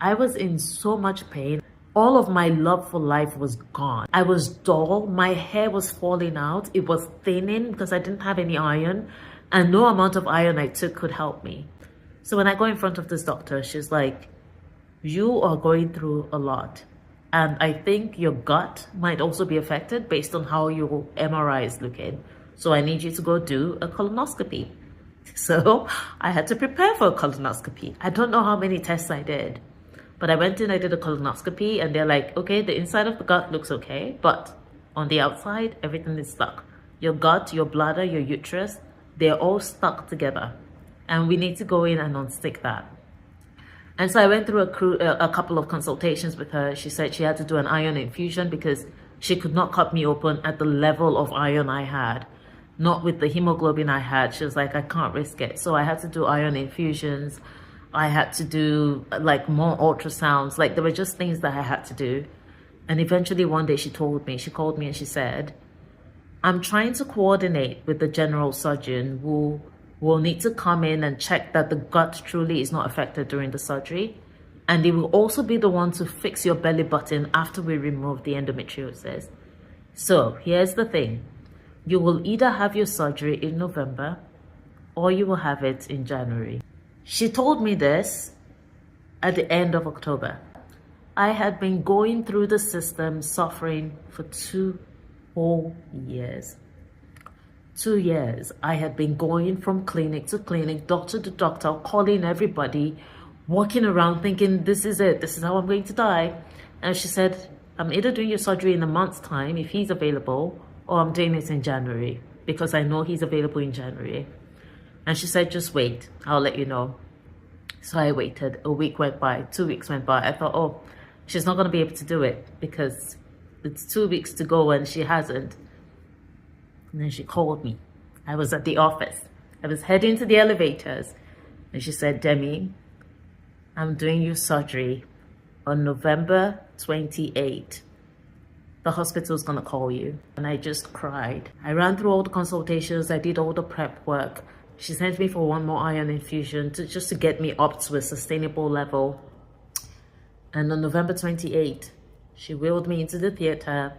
I was in so much pain. All of my love for life was gone. I was dull. My hair was falling out. It was thinning because I didn't have any iron, and no amount of iron I took could help me. So when I go in front of this doctor, she's like, you are going through a lot. And I think your gut might also be affected based on how your MRI is looking. So I need you to go do a colonoscopy. So I had to prepare for a colonoscopy. I don't know how many tests I did, but I went in, I did a colonoscopy, and they're like, okay, the inside of the gut looks okay, but on the outside, everything is stuck. Your gut, your bladder, your uterus, they're all stuck together. And we need to go in and unstick that. And so I went through a couple of consultations with her. She said she had to do an iron infusion because she could not cut me open at the level of iron I had, not with the hemoglobin I had. She was like, I can't risk it. So I had to do iron infusions. I had to do like more ultrasounds. Like there were just things that I had to do. And eventually one day she called me and she said, I'm trying to coordinate with the general surgeon who will need to come in and check that the gut truly is not affected during the surgery. And they will also be the one to fix your belly button after we remove the endometriosis. So here's the thing. You will either have your surgery in November or you will have it in January. She told me this at the end of October. I had been going through the system suffering for 2 whole years. 2 years. I had been going from clinic to clinic, doctor to doctor, calling everybody, walking around thinking, this is it. This is how I'm going to die. And she said, I'm either doing your surgery in a month's time if he's available, or I'm doing it in January because I know he's available in January. And she said, just wait. I'll let you know. So I waited. A week went by. 2 weeks went by. I thought, oh, she's not going to be able to do it because it's 2 weeks to go and she hasn't. And then she called me. I was at the office. I was heading to the elevators. And she said, Demi, I'm doing your surgery on November 28th. The hospital's going to call you. And I just cried. I ran through all the consultations. I did all the prep work. She sent me for one more iron infusion just to get me up to a sustainable level. And on November 28th, she wheeled me into the theater.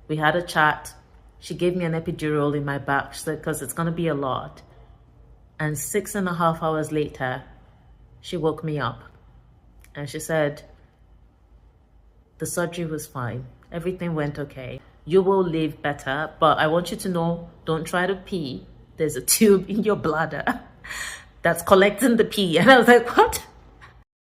We had a chat. She gave me an epidural in my back. She said, because it's going to be a lot. And 6.5 hours later, she woke me up. And she said, the surgery was fine. Everything went okay. You will live better, but I want you to know, don't try to pee. There's a tube in your bladder that's collecting the pee. And I was like, what?